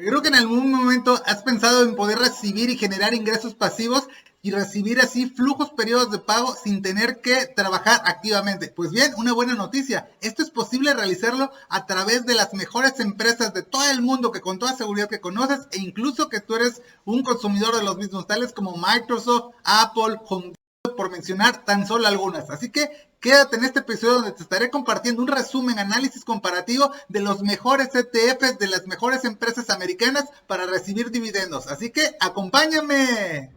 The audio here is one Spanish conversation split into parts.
Creo que en algún momento has pensado en poder recibir y generar ingresos pasivos y recibir así flujos periodos de pago sin tener que trabajar activamente. Pues bien, una buena noticia. Esto es posible realizarlo a través de las mejores empresas de todo el mundo que con toda seguridad que conoces e incluso que tú eres un consumidor de los mismos, tales como Microsoft, Apple, Home Depot, por mencionar tan solo algunas. Así que quédate en este episodio donde te estaré compartiendo un resumen, análisis comparativo de los mejores ETFs de las mejores empresas americanas para recibir dividendos. Así que acompáñame.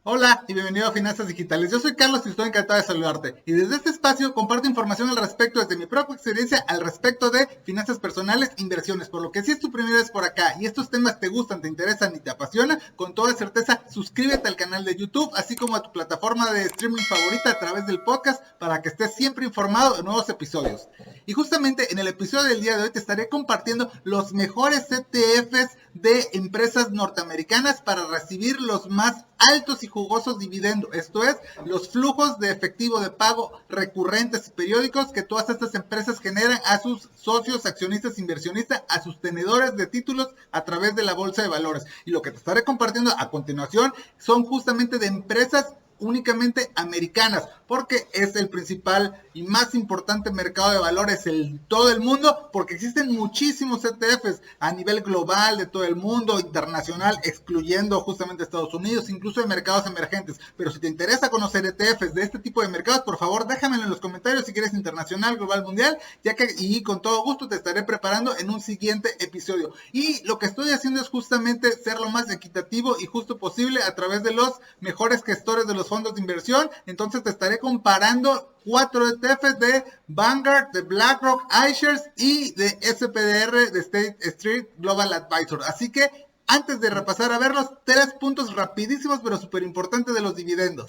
Hola y bienvenido a Finanzas Digitales. Yo soy Carlos y estoy encantado de saludarte. Y desde este espacio comparto información al respecto desde mi propia experiencia al respecto de finanzas personales e inversiones. Por lo que si es tu primera vez por acá y estos temas te gustan, te interesan y te apasionan, con toda certeza suscríbete al canal de YouTube, así como a tu plataforma de streaming favorita a través del podcast para que estés siempre informado de nuevos episodios. Y justamente en el episodio del día de hoy te estaré compartiendo los mejores ETFs de empresas norteamericanas para recibir los más altos y jugosos dividendos, esto es, los flujos de efectivo de pago recurrentes y periódicos que todas estas empresas generan a sus socios, accionistas, inversionistas, a sus tenedores de títulos a través de la bolsa de valores. Y lo que te estaré compartiendo a continuación son justamente de empresas únicamente americanas, porque es el principal y más importante mercado de valores en todo el mundo, porque existen muchísimos ETFs a nivel global de todo el mundo, internacional, excluyendo justamente Estados Unidos, incluso de mercados emergentes. Pero si te interesa conocer ETFs de este tipo de mercados, por favor déjamelo en los comentarios si quieres internacional, global, mundial, y con todo gusto te estaré preparando en un siguiente episodio. Y lo que estoy haciendo es justamente ser lo más equitativo y justo posible a través de los mejores gestores de los fondos de inversión. Entonces te estaré comparando 4 ETFs de Vanguard, de BlackRock, iShares y de SPDR de State Street Global Advisor. Así que antes de repasar a verlos, 3 puntos rapidísimos pero súper importantes de los dividendos.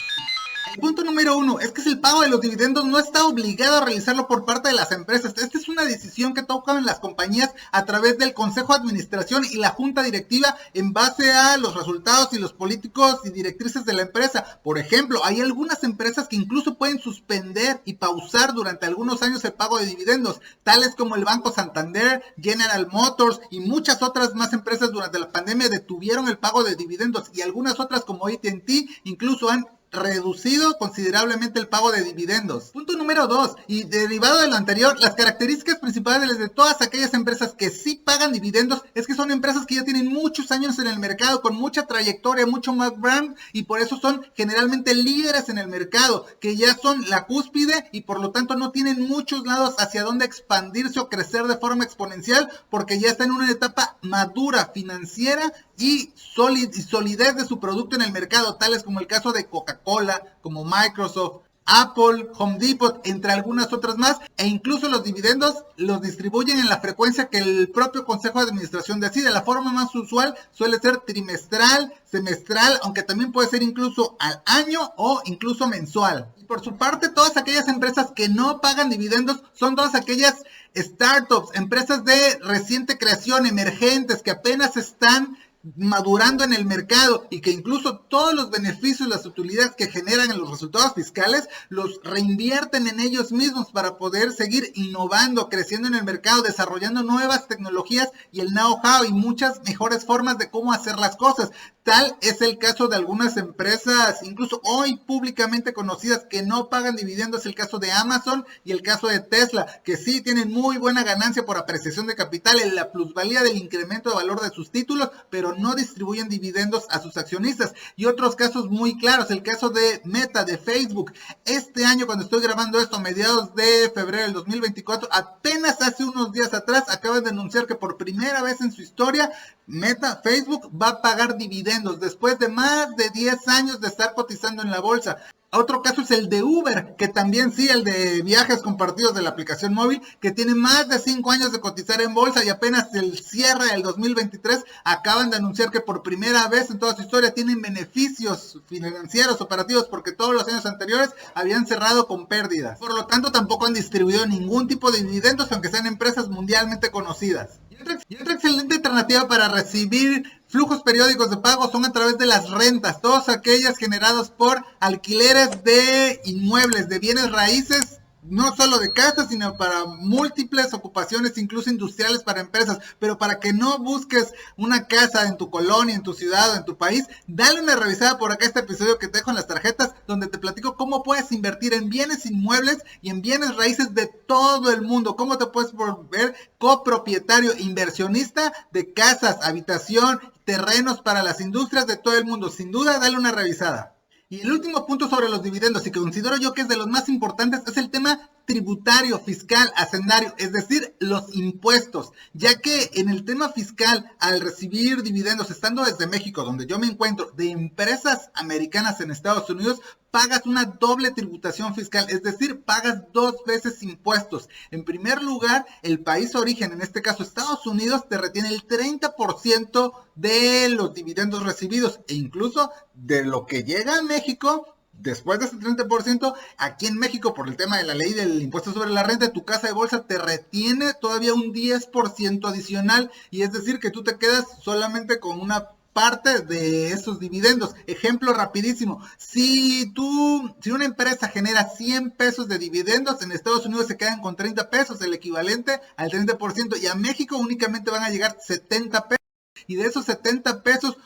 El punto número 1 es que el pago de los dividendos no está obligado a realizarlo por parte de las empresas. Esta es una decisión que tocan las compañías a través del Consejo de Administración y la Junta Directiva en base a los resultados y los políticos y directrices de la empresa. Por ejemplo, hay algunas empresas que incluso pueden suspender y pausar durante algunos años el pago de dividendos, tales como el Banco Santander, General Motors y muchas otras más empresas durante la pandemia detuvieron el pago de dividendos y algunas otras como AT&T incluso han reducido considerablemente el pago de dividendos. Punto número 2, y derivado de lo anterior, las características principales de todas aquellas empresas que sí pagan dividendos es que son empresas que ya tienen muchos años en el mercado, con mucha trayectoria, mucho más brand, y por eso son generalmente líderes en el mercado, que ya son la cúspide y por lo tanto no tienen muchos lados hacia donde expandirse o crecer de forma exponencial, porque ya están en una etapa madura financiera y solidez de su producto en el mercado, tales como el caso de Coca-Cola, como Microsoft, Apple, Home Depot, entre algunas otras más, e incluso los dividendos los distribuyen en la frecuencia que el propio Consejo de Administración decide. La forma más usual suele ser trimestral, semestral, aunque también puede ser incluso al año o incluso mensual. Y por su parte, todas aquellas empresas que no pagan dividendos son todas aquellas startups, empresas de reciente creación, emergentes, que apenas están madurando en el mercado y que incluso todos los beneficios, las utilidades que generan en los resultados fiscales los reinvierten en ellos mismos para poder seguir innovando, creciendo en el mercado, desarrollando nuevas tecnologías y el know-how y muchas mejores formas de cómo hacer las cosas. Tal es el caso de algunas empresas, incluso hoy públicamente conocidas, que no pagan dividendos, el caso de Amazon y el caso de Tesla, que sí tienen muy buena ganancia por apreciación de capital en la plusvalía del incremento de valor de sus títulos, pero no distribuyen dividendos a sus accionistas. Y otros casos muy claros, el caso de Meta, de Facebook. Este año, cuando estoy grabando esto, a mediados de febrero del 2024, apenas hace unos días atrás, acaban de anunciar que por primera vez en su historia, Meta, Facebook, va a pagar dividendos después de más de 10 años de estar cotizando en la bolsa. Otro caso es el de Uber, que también sí, el de viajes compartidos de la aplicación móvil, que tiene más de 5 años de cotizar en bolsa y apenas el cierre del 2023 acaban de anunciar que por primera vez en toda su historia tienen beneficios financieros operativos, porque todos los años anteriores habían cerrado con pérdidas. Por lo tanto, tampoco han distribuido ningún tipo de dividendos, aunque sean empresas mundialmente conocidas. Y otra excelente alternativa para recibir flujos periódicos de pago son a través de las rentas, todas aquellas generadas por alquileres de inmuebles, de bienes raíces no solo de casas, sino para múltiples ocupaciones, incluso industriales para empresas. Pero para que no busques una casa en tu colonia, en tu ciudad o en tu país, dale una revisada por acá a este episodio que te dejo en las tarjetas, donde te platico cómo puedes invertir en bienes inmuebles y en bienes raíces de todo el mundo. Cómo te puedes volver copropietario, inversionista de casas, habitación, terrenos para las industrias de todo el mundo. Sin duda, dale una revisada. Y el último punto sobre los dividendos, y que considero yo que es de los más importantes, es el tema tributario, fiscal, hacendario, es decir, los impuestos, ya que en el tema fiscal, al recibir dividendos, estando desde México, donde yo me encuentro, de empresas americanas en Estados Unidos, pagas una doble tributación fiscal, es decir, pagas 2 veces impuestos. En primer lugar, el país origen, en este caso Estados Unidos, te retiene el 30% de los dividendos recibidos e incluso de lo que llega a México. Después de ese 30%, aquí en México, por el tema de la ley del impuesto sobre la renta, tu casa de bolsa te retiene todavía un 10% adicional, y es decir que tú te quedas solamente con una parte de esos dividendos. Ejemplo rapidísimo, si una empresa genera 100 pesos de dividendos, en Estados Unidos se quedan con 30 pesos, el equivalente al 30%, y a México únicamente van a llegar 70 pesos. Y de esos 70 pesos,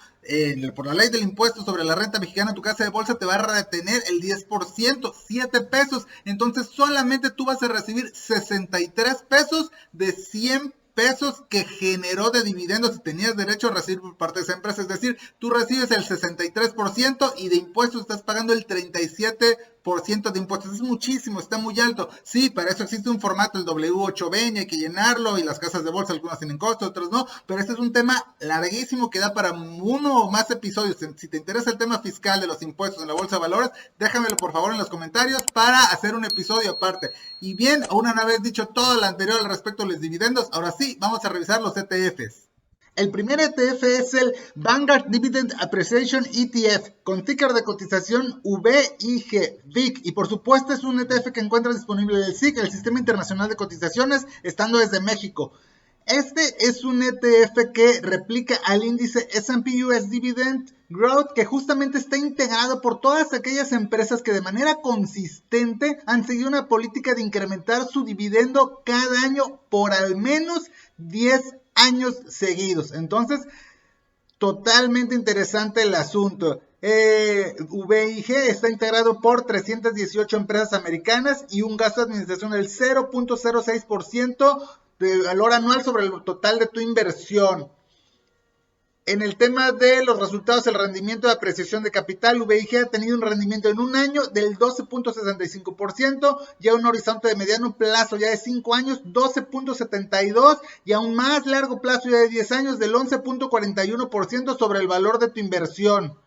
por la ley del impuesto sobre la renta mexicana, tu casa de bolsa te va a retener el 10%, 7 pesos. Entonces solamente tú vas a recibir 63 pesos de 100 pesos que generó de dividendos y tenías derecho a recibir por parte de esa empresa. Es decir, tú recibes el 63% y de impuestos estás pagando el 37% de impuestos. Es muchísimo, está muy alto. Sí, para eso existe un formato, el W8B, hay que llenarlo, y las casas de bolsa, algunas tienen costo, otras no, pero este es un tema larguísimo que da para uno o más episodios. Si te interesa el tema fiscal de los impuestos en la bolsa de valores, déjamelo por favor en los comentarios para hacer un episodio aparte. Y bien, una vez dicho todo lo anterior al respecto de los dividendos, ahora sí, vamos a revisar los ETFs. El primer ETF es el Vanguard Dividend Appreciation ETF, con ticker de cotización VIG, y por supuesto es un ETF que encuentras disponible en el SIC, el Sistema Internacional de Cotizaciones, estando desde México. Este es un ETF que replica al índice S&P US Dividend Growth, que justamente está integrado por todas aquellas empresas que de manera consistente han seguido una política de incrementar su dividendo cada año por al menos 10 años seguidos. Entonces, totalmente interesante el asunto. VIG está integrado por 318 empresas americanas y un gasto de administración del 0.06% de valor anual sobre el total de tu inversión. En el tema de los resultados, el rendimiento de apreciación de capital, VIG ha tenido un rendimiento en un año del 12.65%, y a un horizonte de mediano plazo ya de 5 años, 12.72%, y a un más largo plazo ya de 10 años, del 11.41% sobre el valor de tu inversión.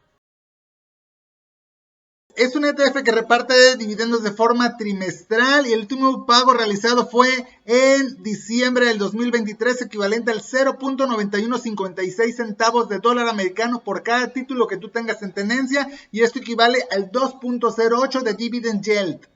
Es un ETF que reparte dividendos de forma trimestral, y el último pago realizado fue en diciembre del 2023, equivalente al 0.9156 centavos de dólar americano por cada título que tú tengas en tenencia, y esto equivale al 2.08 de dividend yield.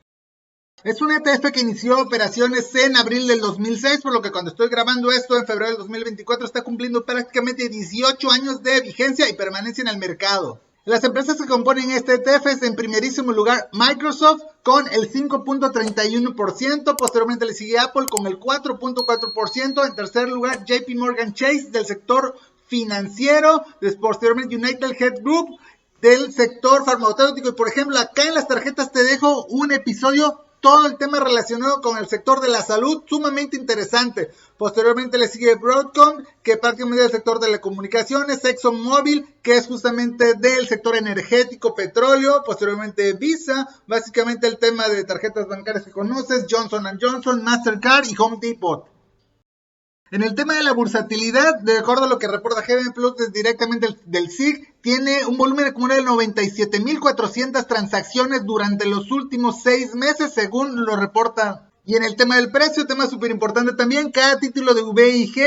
Es un ETF que inició operaciones en abril del 2006, por lo que cuando estoy grabando esto en febrero del 2024 está cumpliendo prácticamente 18 años de vigencia y permanencia en el mercado. Las empresas que componen este ETF es en primerísimo lugar Microsoft con el 5.31%, posteriormente le sigue Apple con el 4.4%, en tercer lugar JP Morgan Chase del sector financiero, posteriormente United Health Group del sector farmacéutico. Y por ejemplo, acá en las tarjetas te dejo un episodio, todo el tema relacionado con el sector de la salud, sumamente interesante. Posteriormente le sigue Broadcom, que prácticamente del sector de telecomunicaciones, ExxonMobil, que es justamente del sector energético, petróleo. Posteriormente Visa, básicamente el tema de tarjetas bancarias que conoces, Johnson & Johnson, Mastercard y Home Depot. En el tema de la bursatilidad, de acuerdo a lo que reporta Heaven Plus directamente del SIG, tiene un volumen acumulado de 97.400 transacciones durante los últimos 6 meses, según lo reporta. Y en el tema del precio, tema súper importante también, cada título de VIG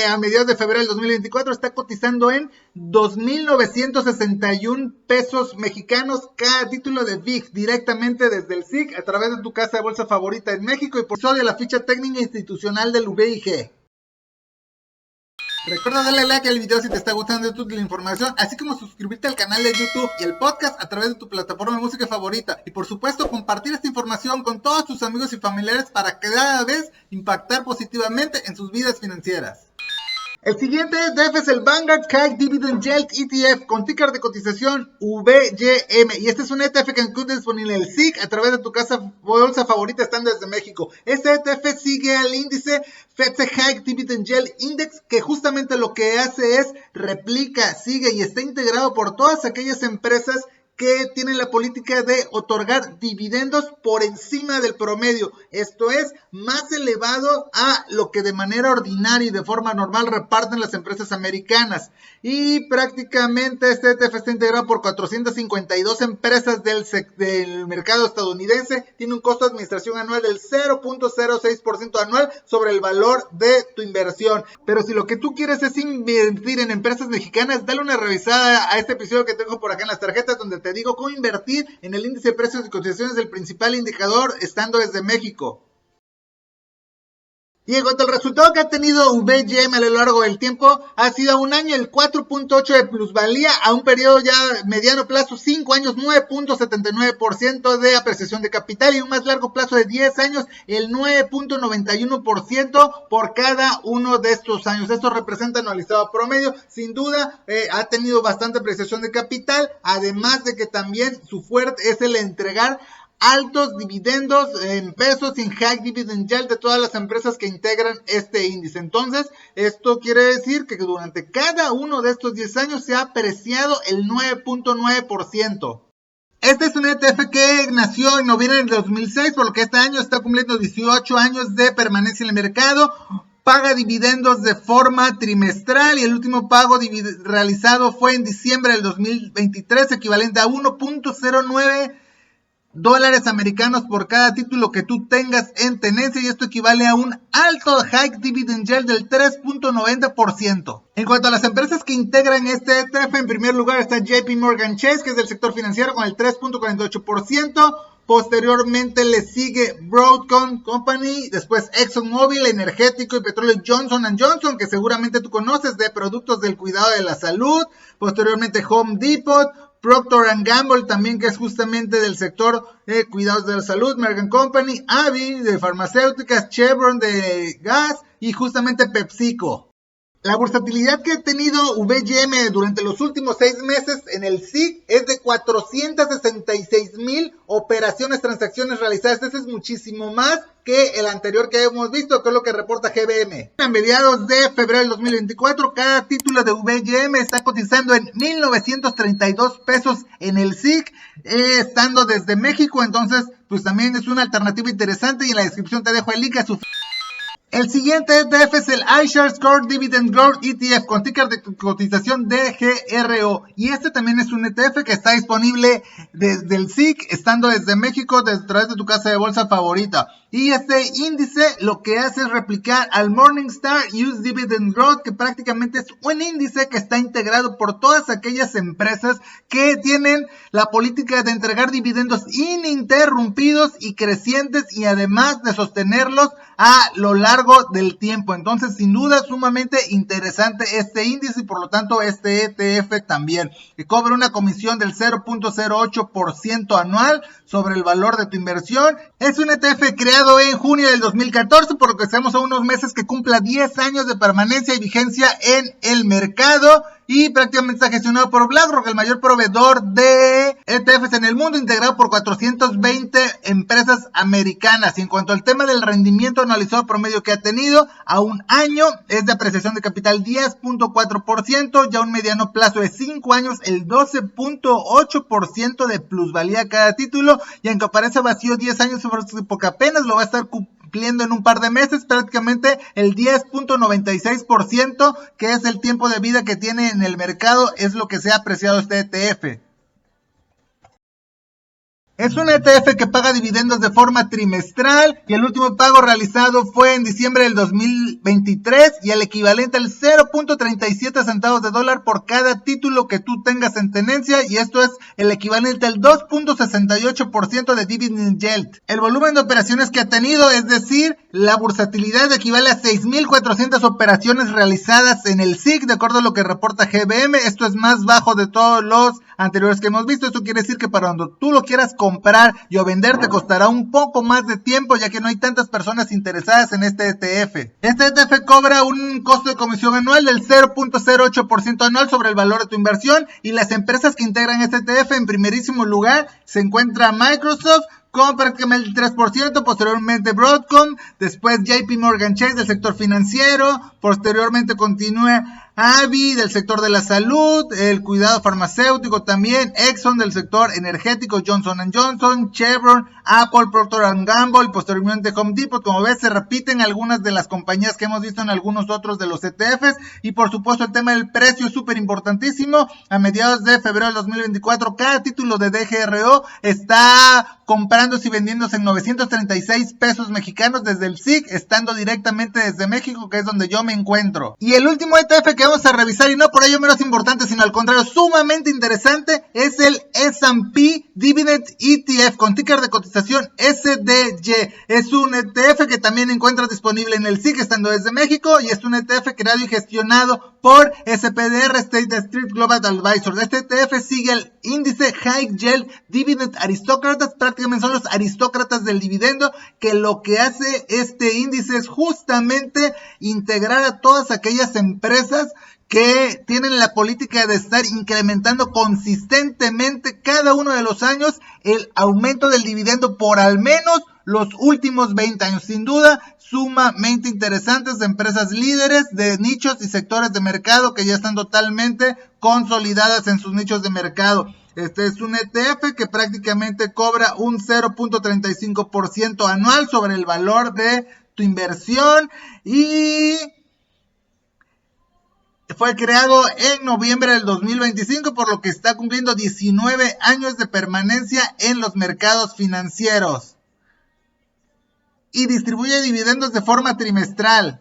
a mediados de febrero del 2024 está cotizando en 2.961 pesos mexicanos cada título de VIG, directamente desde el SIG, a través de tu casa de bolsa favorita en México, y por eso de la ficha técnica institucional del VIG. Recuerda darle like al video si te está gustando la información, así como suscribirte al canal de YouTube y el podcast a través de tu plataforma de música favorita. Y por supuesto, compartir esta información con todos tus amigos y familiares para cada vez impactar positivamente en sus vidas financieras. El siguiente ETF es el Vanguard High Dividend Yield ETF con ticker de cotización VYM, y este es un ETF que encuentras disponible en el SIC a través de tu bolsa favorita estando desde México. Este ETF sigue al índice FTSE High Dividend Yield Index, que justamente lo que hace es replica, sigue y está integrado por todas aquellas empresas que tienen la política de otorgar dividendos por encima del promedio. Esto es más elevado a lo que de manera ordinaria y de forma normal reparten las empresas americanas. Y prácticamente este ETF está integrado por 452 empresas del mercado estadounidense. Tiene un costo de administración anual del 0.06% anual sobre el valor de tu inversión. Pero si lo que tú quieres es invertir en empresas mexicanas, dale una revisada a este episodio que tengo por acá en las tarjetas, donde te digo cómo invertir en el índice de precios y cotizaciones del principal indicador estando desde México. Y en cuanto al resultado que ha tenido VYM a lo largo del tiempo, ha sido un año el 4.8 de plusvalía, a un periodo ya mediano plazo 5 años 9.79% de apreciación de capital, y un más largo plazo de 10 años el 9.91% por cada uno de estos años. Esto representa anualizado promedio. Sin duda ha tenido bastante apreciación de capital, además de que también su fuerte es el entregar altos dividendos en pesos y en High Dividend Yield de todas las empresas que integran este índice. Entonces, esto quiere decir que durante cada uno de estos 10 años se ha apreciado el 9.9%. Este es un ETF que nació en noviembre del 2006, por lo que este año está cumpliendo 18 años de permanencia en el mercado. Paga dividendos de forma trimestral y el último pago realizado fue en diciembre del 2023, equivalente a 1.09 dólares americanos por cada título que tú tengas en tenencia, y esto equivale a un alto High Dividend Yield del 3.90%. En cuanto a las empresas que integran este ETF, en primer lugar está JP Morgan Chase, que es del sector financiero, con el 3.48%. Posteriormente le sigue Broadcom Company, después ExxonMobil, energético y petróleo Johnson & Johnson, que seguramente tú conoces de productos del cuidado de la salud. Posteriormente Home Depot, Procter & Gamble también, que es justamente del sector de cuidados de la salud, Merck & Company, AbbVie de farmacéuticas, Chevron de gas y justamente PepsiCo. La versatilidad que ha tenido VYM durante los últimos 6 meses en el SIC es de 466,000 operaciones, transacciones realizadas. Este es muchísimo más que el anterior que hemos visto, que es lo que reporta GBM. A mediados de febrero del 2024, cada título de VYM está cotizando en 1,932 pesos en el SIC, estando desde México. Entonces, pues también es una alternativa interesante, y en la descripción te dejo el link a su... El siguiente ETF es el iShares Core Dividend Growth ETF con ticker de cotización DGRO, y este también es un ETF que está disponible desde el SIC, estando desde México, a través de tu casa de bolsa favorita. Y este índice lo que hace es replicar al Morningstar US Dividend Growth, que prácticamente es un índice que está integrado por todas aquellas empresas que tienen la política de entregar dividendos ininterrumpidos y crecientes, y además de sostenerlos a lo largo del tiempo. Entonces, sin duda, sumamente interesante este índice, y por lo tanto este ETF también, que cobra una comisión del 0.08% anual sobre el valor de tu inversión. Es un ETF creado en junio del 2014, por lo que estamos a unos meses que cumpla 10 años de permanencia y vigencia en el mercado, y prácticamente está gestionado por BlackRock, el mayor proveedor de ETFs en el mundo, integrado por 420 empresas americanas. Y en cuanto al tema del rendimiento anualizado promedio que ha tenido, a un año es de apreciación de capital 10.4%, ya a un mediano plazo de 5 años el 12.8% de plusvalía cada título, y aunque aparece vacío 10 años, porque apenas lo va a estar cumpliendo en un par de meses, prácticamente el 10.96%, que es el tiempo de vida que tiene en el mercado, es lo que se ha apreciado este ETF. Es un ETF que paga dividendos de forma trimestral y el último pago realizado fue en diciembre del 2023 y el equivalente al 0.37 centavos de dólar por cada título que tú tengas en tenencia, y esto es el equivalente al 2.68% de dividend yield. El volumen de operaciones que ha tenido, es decir, la bursatilidad, equivale a 6.400 operaciones realizadas en el SIC, de acuerdo a lo que reporta GBM. Esto es más bajo de todos los anteriores que hemos visto. Esto quiere decir que para cuando tú lo quieras comprar y o vender te costará un poco más de tiempo, ya que no hay tantas personas interesadas en este ETF. Este ETF cobra un costo de comisión anual del 0.08% anual sobre el valor de tu inversión, y las empresas que integran este ETF, en primerísimo lugar se encuentra Microsoft con prácticamente el 3%, posteriormente Broadcom, después JP Morgan Chase del sector financiero, posteriormente continúa AbbVie del sector de la salud, el cuidado farmacéutico también, Exxon del sector energético, Johnson & Johnson, Chevron, Apple, Procter & Gamble, y posteriormente Home Depot. Como ves, se repiten algunas de las compañías que hemos visto en algunos otros de los ETFs, y por supuesto el tema del precio es súper importantísimo. A mediados de febrero del 2024, cada título de DGRO está comprándose y vendiéndose en 936 pesos mexicanos desde el SIC, estando directamente desde México, que es donde yo me encuentro. Y el último ETF que vamos a revisar, y no por ello menos importante, sino al contrario sumamente interesante, es el S&P Dividend ETF con ticker de cotización SDY. Es un ETF que también encuentras disponible en el SIC estando desde México, y es un ETF creado y gestionado por SPDR, State Street Global Advisors. Este ETF sigue el índice High Yield Dividend Aristocratas, prácticamente son los aristócratas del dividendo, que lo que hace este índice es justamente integrar a todas aquellas empresas que tienen la política de estar incrementando consistentemente cada uno de los años el aumento del dividendo por al menos los últimos 20 años. Sin duda, sumamente interesantes, de empresas líderes de nichos y sectores de mercado que ya están totalmente consolidadas en sus nichos de mercado. Este es un ETF que prácticamente cobra un 0.35% anual sobre el valor de tu inversión, y fue creado en noviembre del 2025, por lo que está cumpliendo 19 años de permanencia en los mercados financieros. Y distribuye dividendos de forma trimestral.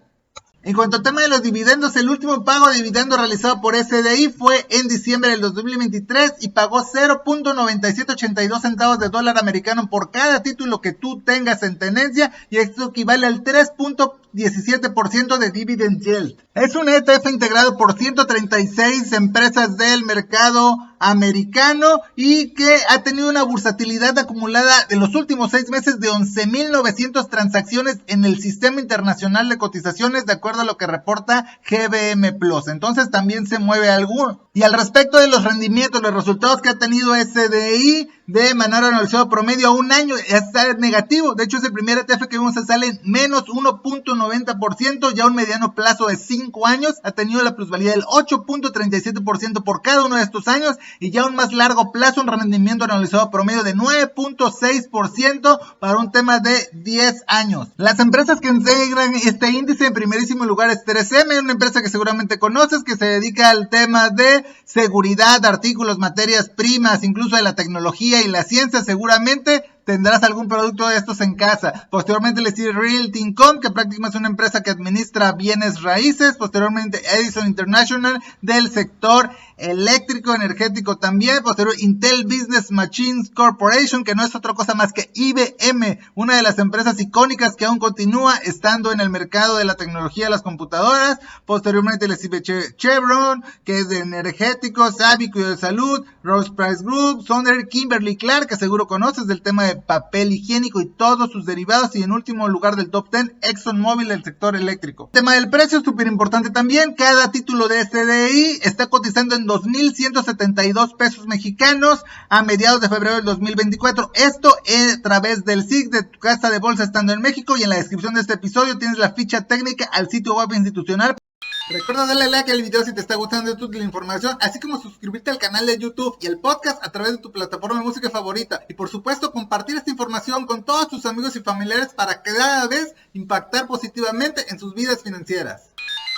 En cuanto al tema de los dividendos, el último pago de dividendo realizado por SDI fue en diciembre del 2023 y pagó 0.9782 centavos de dólar americano por cada título que tú tengas en tenencia, y esto equivale al 3.17% de dividend yield. Es un ETF integrado por 136 empresas del mercado americano y que ha tenido una bursatilidad acumulada en los últimos 6 meses de 11.900 transacciones en el sistema internacional de cotizaciones, de acuerdo a lo que reporta GBM Plus. Entonces también se mueve alguno. Y al respecto de los rendimientos, los resultados que ha tenido SDI de manera anualizada promedio a un año está negativo. De hecho, es el primer ETF que vemos que sale en menos 1.90%, ya un mediano plazo de 5 años ha tenido la plusvalía del 8.37% por cada uno de estos años, y ya un más largo plazo un rendimiento anualizado promedio de 9.6% para un tema de 10 años. Las empresas que integran este índice, en primerísimo lugar es 3M, una empresa que seguramente conoces, que se dedica al tema de seguridad, artículos, materias primas, incluso de la tecnología y la ciencia. Seguramente tendrás algún producto de estos en casa. Posteriormente le sigue Realty Income, que prácticamente es una empresa que administra bienes raíces. Posteriormente Edison International del sector eléctrico, energético también. Posterior Intel Business Machines Corporation, que no es otra cosa más que IBM, una de las empresas icónicas que aún continúa estando en el mercado de la tecnología de las computadoras. Posteriormente le sigue Chevron, que es de energéticos, AbbVie, cuidado de salud, Rose Price Group, Sonder, Kimberly Clark, que seguro conoces del tema de papel higiénico y todos sus derivados, y en último lugar del top 10, ExxonMobil del sector eléctrico. El tema del precio es súper importante también. Cada título de SDI está cotizando en 2.172 pesos mexicanos a mediados de febrero del 2024. Esto a través del SIC de tu casa de bolsa estando en México, y en la descripción de este episodio tienes la ficha técnica al sitio web institucional. Recuerda darle like al video si te está gustando la información, así como suscribirte al canal de YouTube y el podcast a través de tu plataforma de música favorita. Y por supuesto, compartir esta información con todos tus amigos y familiares para cada vez impactar positivamente en sus vidas financieras.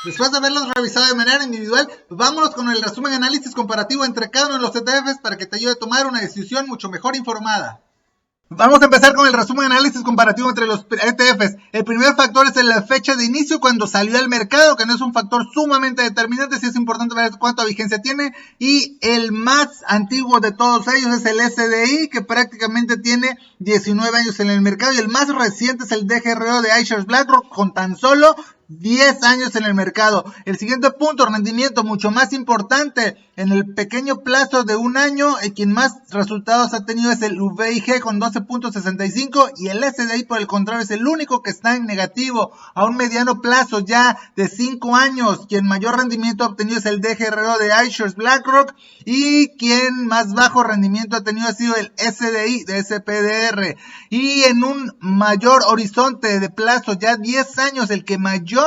Después de haberlos revisado de manera individual, vámonos con el resumen análisis comparativo entre cada uno de los ETFs para que te ayude a tomar una decisión mucho mejor informada. Vamos a empezar con el resumen de análisis comparativo entre los ETFs. El primer factor es la fecha de inicio cuando salió al mercado, que no es un factor sumamente determinante, sí es importante ver cuánta vigencia tiene. Y el más antiguo de todos ellos es el SDI, que prácticamente tiene 19 años en el mercado. Y el más reciente es el DGRO de iShares BlackRock, con tan solo 10 años en el mercado. El siguiente punto, rendimiento mucho más importante. En el pequeño plazo de un año, quien más resultados ha tenido es el VIG con 12.65 y el SDI por el contrario es el único que está en negativo. A un mediano plazo ya de 5 años, quien mayor rendimiento ha obtenido es el DGRO de iShares BlackRock y quien más bajo rendimiento ha tenido ha sido el SDI de SPDR. Y en un mayor horizonte de plazo, ya 10 años, el que mayor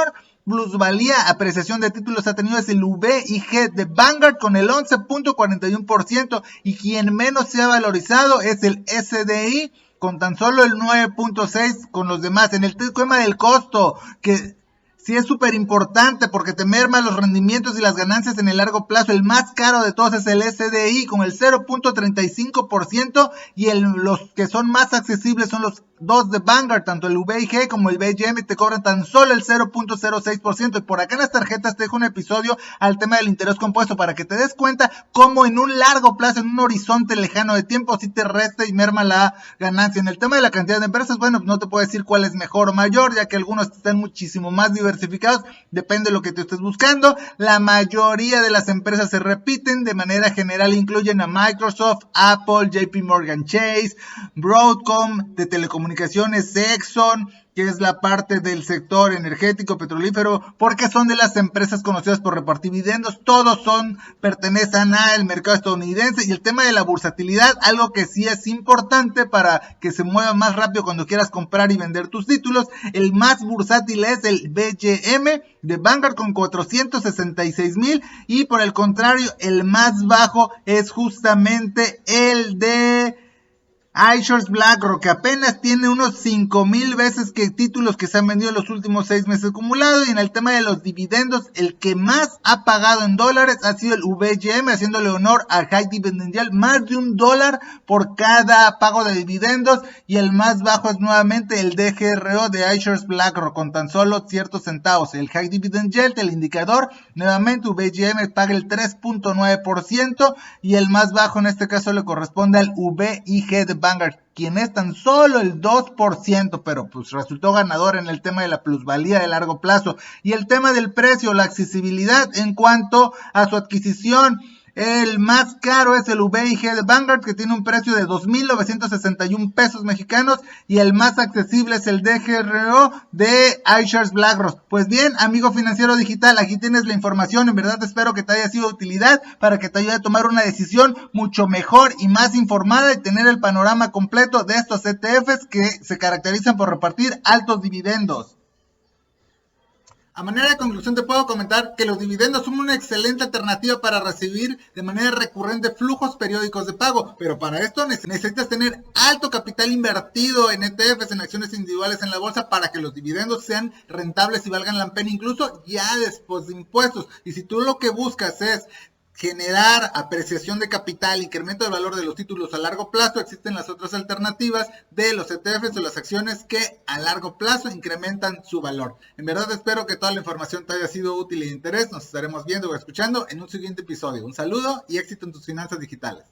plusvalía, apreciación de títulos ha tenido es el VIG de Vanguard con el 11.41% y quien menos se ha valorizado es el SDI con tan solo el 9.6% con los demás. En el tema del costo, que sí es súper importante porque te merma los rendimientos y las ganancias en el largo plazo. El más caro de todos es el SDI con el 0.35% y los que son más accesibles son los dos de Vanguard, tanto el VIG como el VGM, te cobran tan solo el 0.06%. Y por acá en las tarjetas te dejo un episodio al tema del interés compuesto para que te des cuenta cómo en un largo plazo, en un horizonte lejano de tiempo, sí te resta y merma la ganancia. En el tema de la cantidad de empresas, bueno, no te puedo decir cuál es mejor o mayor, ya que algunos están muchísimo más diversificados, depende de lo que te estés buscando. La mayoría de las empresas se repiten, de manera general incluyen a Microsoft, Apple, JP Morgan Chase, Broadcom, de telecomunicaciones, Exxon, que es la parte del sector energético petrolífero, porque son de las empresas conocidas por repartir dividendos. Todos pertenecen al mercado estadounidense. Y el tema de la bursatilidad, algo que sí es importante para que se mueva más rápido cuando quieras comprar y vender tus títulos. El más bursátil es el BGM de Vanguard con 466,000 y por el contrario el más bajo es justamente el de iShares BlackRock, que apenas tiene unos 5,000 veces que títulos que se han vendido en los últimos 6 meses acumulados. Y en el tema de los dividendos, el que más ha pagado en dólares ha sido el VGM, haciéndole honor al High Dividend Yield, más de $1 por cada pago de dividendos. Y el más bajo es nuevamente el DGRO de iShares BlackRock, con tan solo ciertos centavos. El High Dividend Yield, el indicador, nuevamente VGM paga el 3.9% y el más bajo en este caso le corresponde al VIG de Vanguard, quien es tan solo el 2%, pero pues resultó ganador en el tema de la plusvalía de largo plazo. Y el tema del precio, la accesibilidad en cuanto a su adquisición, el más caro es el VIG de Vanguard, que tiene un precio de 2,961 pesos mexicanos, y el más accesible es el DGRO de iShares BlackRock. Pues bien, amigo financiero digital, aquí tienes la información. En verdad espero que te haya sido de utilidad para que te ayude a tomar una decisión mucho mejor y más informada y tener el panorama completo de estos ETFs que se caracterizan por repartir altos dividendos. A manera de conclusión te puedo comentar que los dividendos son una excelente alternativa para recibir de manera recurrente flujos periódicos de pago, pero para esto necesitas tener alto capital invertido en ETFs, en acciones individuales en la bolsa, para que los dividendos sean rentables y valgan la pena incluso ya después de impuestos. Y si tú lo que buscas es generar apreciación de capital, incremento del valor de los títulos a largo plazo, existen las otras alternativas de los ETFs o las acciones que a largo plazo incrementan su valor. En verdad espero que toda la información te haya sido útil y de interés. Nos estaremos viendo o escuchando en un siguiente episodio. Un saludo y éxito en tus finanzas digitales.